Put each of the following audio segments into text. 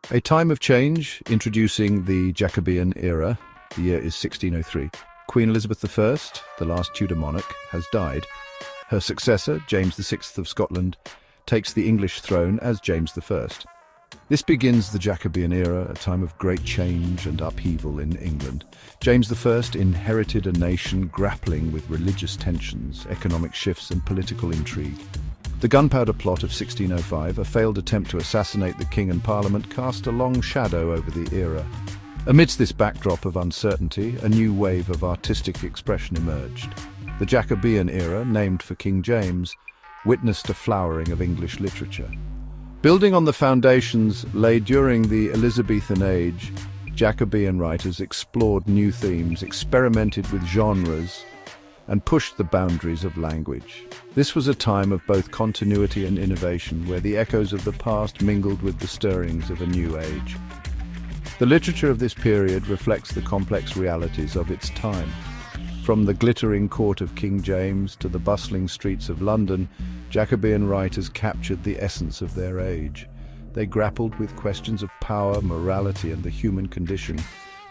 A time of change, introducing the Jacobean Era. The year is 1603. Queen Elizabeth I, the last Tudor monarch, has died. Her successor, James VI of Scotland, takes the English throne as James I. This begins the Jacobean Era, a time of great change and upheaval in England. James I inherited a nation grappling with religious tensions, economic shifts and political intrigue. The Gunpowder Plot of 1605, a failed attempt to assassinate the king and parliament, cast a long shadow over the era. Amidst this backdrop of uncertainty, a new wave of artistic expression emerged. The Jacobean Era, named for King James, witnessed a flowering of English literature. Building on the foundations laid during the Elizabethan age, Jacobean writers explored new themes, experimented with genres, and pushed the boundaries of language. This was a time of both continuity and innovation, where the echoes of the past mingled with the stirrings of a new age. The literature of this period reflects the complex realities of its time. From the glittering court of King James to the bustling streets of London, Jacobean writers captured the essence of their age. They grappled with questions of power, morality, and the human condition,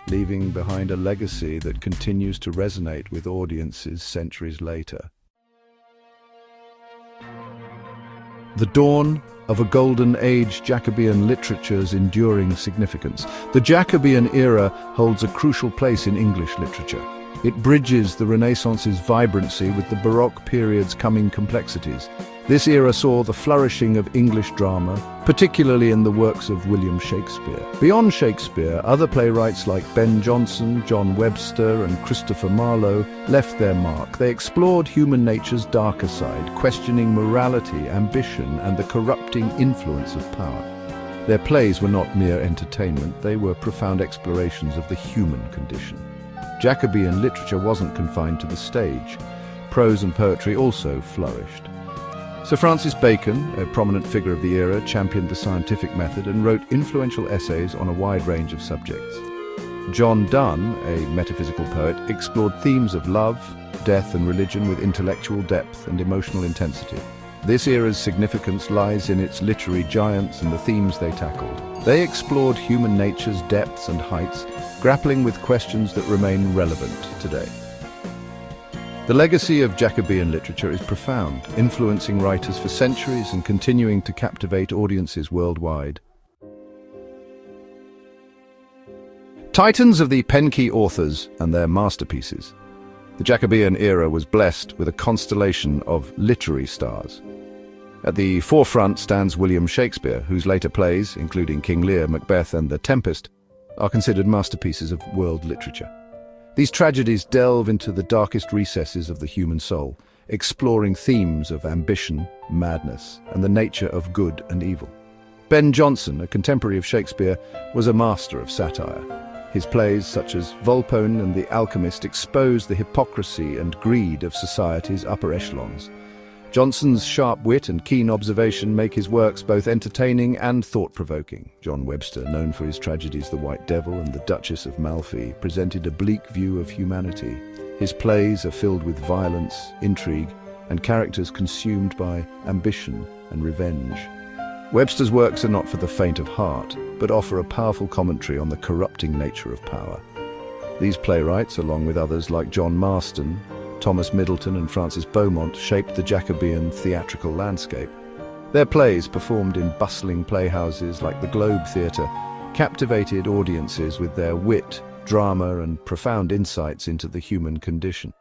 leaving behind a legacy that continues to resonate with audiences centuries later. The dawn of a golden age, Jacobean literature's enduring significance. The Jacobean era holds a crucial place in English literature. It bridges the Renaissance's vibrancy with the Baroque period's coming complexities. This era saw the flourishing of English drama, particularly in the works of William Shakespeare. Beyond Shakespeare, other playwrights like Ben Jonson, John Webster, and Christopher Marlowe left their mark. They explored human nature's darker side, questioning morality, ambition, and the corrupting influence of power. Their plays were not mere entertainment, they were profound explorations of the human condition. Jacobean literature wasn't confined to the stage. Prose and poetry also flourished. Sir Francis Bacon, a prominent figure of the era, championed the scientific method and wrote influential essays on a wide range of subjects. John Donne, a metaphysical poet, explored themes of love, death, and religion with intellectual depth and emotional intensity. This era's significance lies in its literary giants and the themes they tackled. They explored human nature's depths and heights, grappling with questions that remain relevant today. The legacy of Jacobean literature is profound, influencing writers for centuries and continuing to captivate audiences worldwide. Titans of the pen-key authors and their masterpieces. The Jacobean era was blessed with a constellation of literary stars. At the forefront stands William Shakespeare, whose later plays, including King Lear, Macbeth, and The Tempest, are considered masterpieces of world literature. These tragedies delve into the darkest recesses of the human soul, exploring themes of ambition, madness, and the nature of good and evil. Ben Jonson, a contemporary of Shakespeare, was a master of satire. His plays, such as Volpone and The Alchemist, expose the hypocrisy and greed of society's upper echelons. Jonson's sharp wit and keen observation make his works both entertaining and thought-provoking. John Webster, known for his tragedies The White Devil and The Duchess of Malfi, presented a bleak view of humanity. His plays are filled with violence, intrigue, and characters consumed by ambition and revenge. Webster's works are not for the faint of heart, but offer a powerful commentary on the corrupting nature of power. These playwrights, along with others like John Marston, Thomas Middleton, and Francis Beaumont, shaped the Jacobean theatrical landscape. Their plays, performed in bustling playhouses like the Globe Theatre, captivated audiences with their wit, drama, and profound insights into the human condition.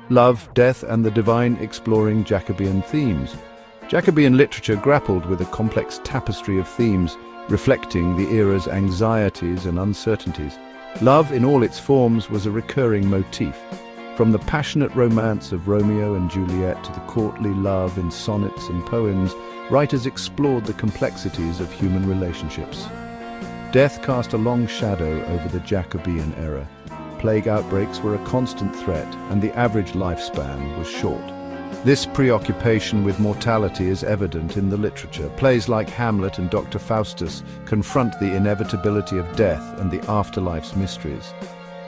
Love, death, and the divine, exploring Jacobean themes. Jacobean literature grappled with a complex tapestry of themes, reflecting the era's anxieties and uncertainties. Love in all its forms was a recurring motif. From the passionate romance of Romeo and Juliet to the courtly love in sonnets and poems, writers explored the complexities of human relationships. Death cast a long shadow over the Jacobean era. Plague outbreaks were a constant threat, and the average lifespan was short. This preoccupation with mortality is evident in the literature. Plays like Hamlet and Dr. Faustus confront the inevitability of death and the afterlife's mysteries.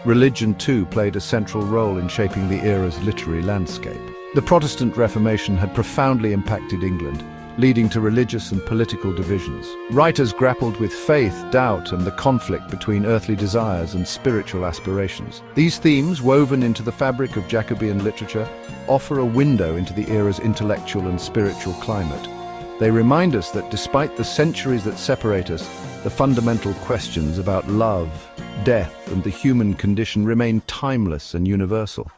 Religion, too, played a central role in shaping the era's literary landscape. The Protestant Reformation had profoundly impacted England, leading to religious and political divisions. Writers grappled with faith, doubt, and the conflict between earthly desires and spiritual aspirations. These themes, woven into the fabric of Jacobean literature, offer a window into the era's intellectual and spiritual climate. They remind us that despite the centuries that separate us, the fundamental questions about love, death, and the human condition remain timeless and universal.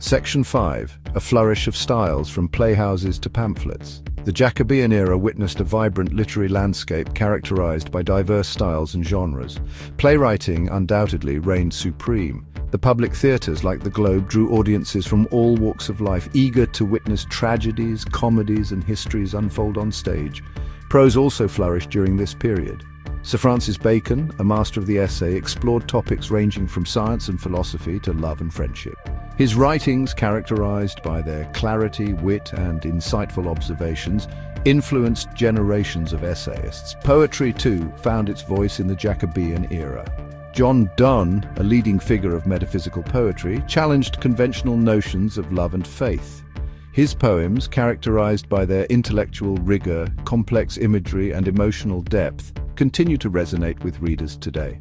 Section 5. A flourish of styles from Playhouses to Pamphlets. The Jacobean era witnessed a vibrant literary landscape characterized by diverse styles and genres. Playwriting undoubtedly reigned supreme. The public theatres like the Globe drew audiences from all walks of life, eager to witness tragedies, comedies, and histories unfold on stage. Prose also flourished during this period. Sir Francis Bacon, a master of the essay, explored topics ranging from science and philosophy to love and friendship. His writings, characterized by their clarity, wit, and insightful observations, influenced generations of essayists. Poetry, too, found its voice in the Jacobean era. John Donne, a leading figure of metaphysical poetry, challenged conventional notions of love and faith. His poems, characterized by their intellectual rigor, complex imagery, and emotional depth, continue to resonate with readers today.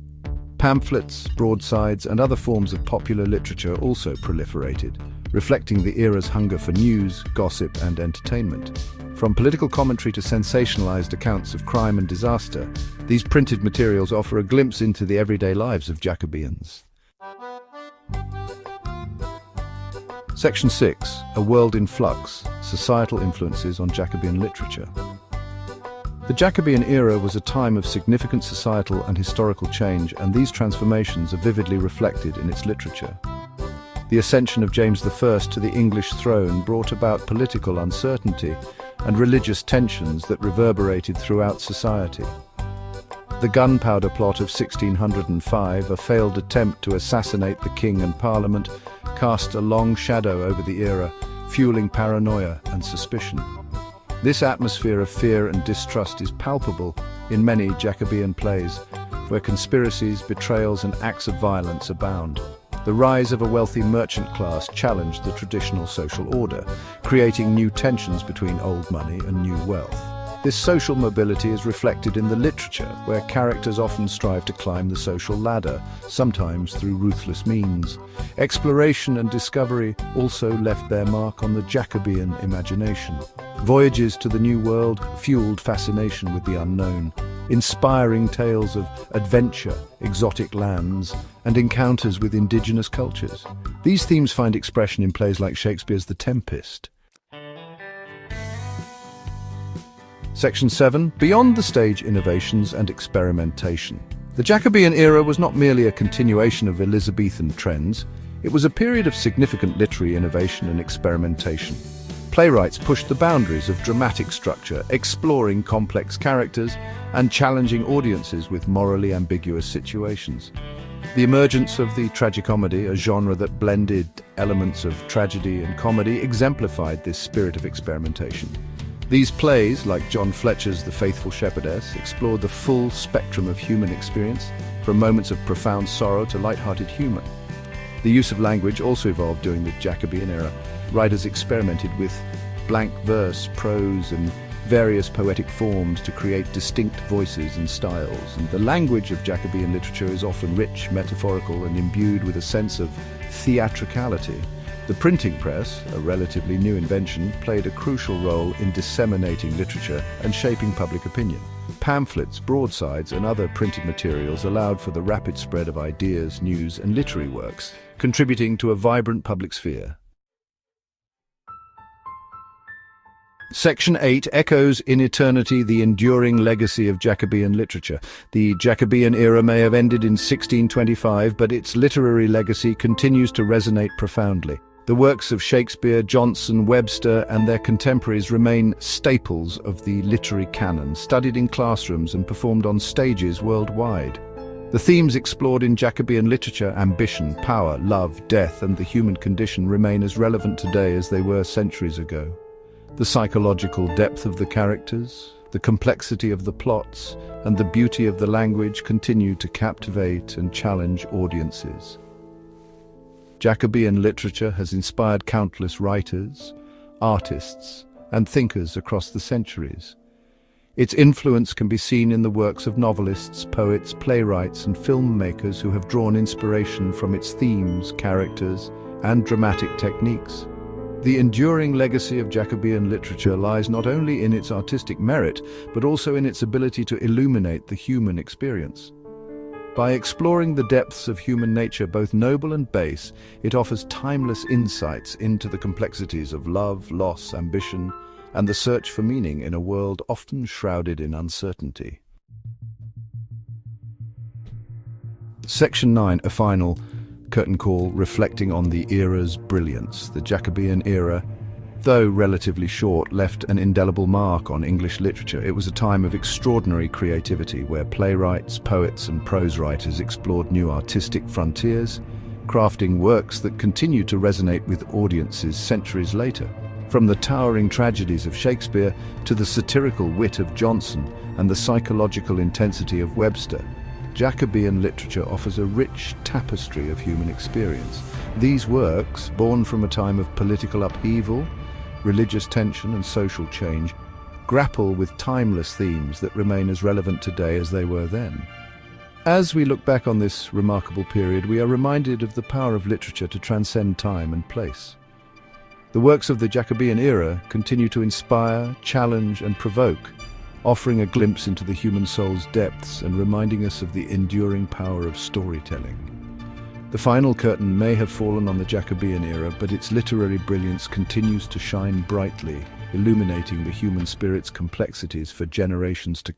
Pamphlets, broadsides, and other forms of popular literature also proliferated, reflecting the era's hunger for news, gossip, and entertainment. From political commentary to sensationalized accounts of crime and disaster, these printed materials offer a glimpse into the everyday lives of Jacobeans. Section 6. A World in Flux. Societal Influences on Jacobean Literature. The Jacobean era was a time of significant societal and historical change, and these transformations are vividly reflected in its literature. The ascension of James I to the English throne brought about political uncertainty and religious tensions that reverberated throughout society. The Gunpowder Plot of 1605, a failed attempt to assassinate the king and parliament, cast a long shadow over the era, fueling paranoia and suspicion. This atmosphere of fear and distrust is palpable in many Jacobean plays, where conspiracies, betrayals, and acts of violence abound. The rise of a wealthy merchant class challenged the traditional social order, creating new tensions between old money and new wealth. This social mobility is reflected in the literature, where characters often strive to climb the social ladder, sometimes through ruthless means. Exploration and discovery also left their mark on the Jacobean imagination. Voyages to the New World fueled fascination with the unknown, inspiring tales of adventure, exotic lands, and encounters with indigenous cultures. These themes find expression in plays like Shakespeare's The Tempest. Section 7. Beyond the stage innovations and experimentation. The Jacobean era was not merely a continuation of Elizabethan trends, it was a period of significant literary innovation and experimentation. Playwrights pushed the boundaries of dramatic structure, exploring complex characters and challenging audiences with morally ambiguous situations. The emergence of the tragicomedy, a genre that blended elements of tragedy and comedy, exemplified this spirit of experimentation. These plays, like John Fletcher's The Faithful Shepherdess, explored the full spectrum of human experience, from moments of profound sorrow to light-hearted humor. The use of language also evolved during the Jacobean era. Writers experimented with blank verse, prose, and various poetic forms to create distinct voices and styles. And the language of Jacobean literature is often rich, metaphorical, and imbued with a sense of theatricality. The printing press, a relatively new invention, played a crucial role in disseminating literature and shaping public opinion. Pamphlets, broadsides, and other printed materials allowed for the rapid spread of ideas, news, and literary works, contributing to a vibrant public sphere. Section 8 echoes in eternity the enduring legacy of Jacobean literature. The Jacobean era may have ended in 1625, but its literary legacy continues to resonate profoundly. The works of Shakespeare, Johnson, Webster, and their contemporaries remain staples of the literary canon, studied in classrooms and performed on stages worldwide. The themes explored in Jacobean literature, ambition, power, love, death, and the human condition, remain as relevant today as they were centuries ago. The psychological depth of the characters, the complexity of the plots, and the beauty of the language continue to captivate and challenge audiences. Jacobean literature has inspired countless writers, artists, and thinkers across the centuries. Its influence can be seen in the works of novelists, poets, playwrights, and filmmakers who have drawn inspiration from its themes, characters, and dramatic techniques. The enduring legacy of Jacobean literature lies not only in its artistic merit, but also in its ability to illuminate the human experience. By exploring the depths of human nature, both noble and base, it offers timeless insights into the complexities of love, loss, ambition, and the search for meaning in a world often shrouded in uncertainty. Section 9, a final curtain call reflecting on the era's brilliance. The Jacobean era, though relatively short, left an indelible mark on English literature. It was a time of extraordinary creativity where playwrights, poets, and prose writers explored new artistic frontiers, crafting works that continue to resonate with audiences centuries later. From the towering tragedies of Shakespeare to the satirical wit of Johnson and the psychological intensity of Webster, Jacobean literature offers a rich tapestry of human experience. These works, born from a time of political upheaval, religious tension, and social change, grapple with timeless themes that remain as relevant today as they were then. As we look back on this remarkable period, we are reminded of the power of literature to transcend time and place. The works of the Jacobean era continue to inspire, challenge, and provoke, offering a glimpse into the human soul's depths and reminding us of the enduring power of storytelling. The final curtain may have fallen on the Jacobean era, but its literary brilliance continues to shine brightly, illuminating the human spirit's complexities for generations to come.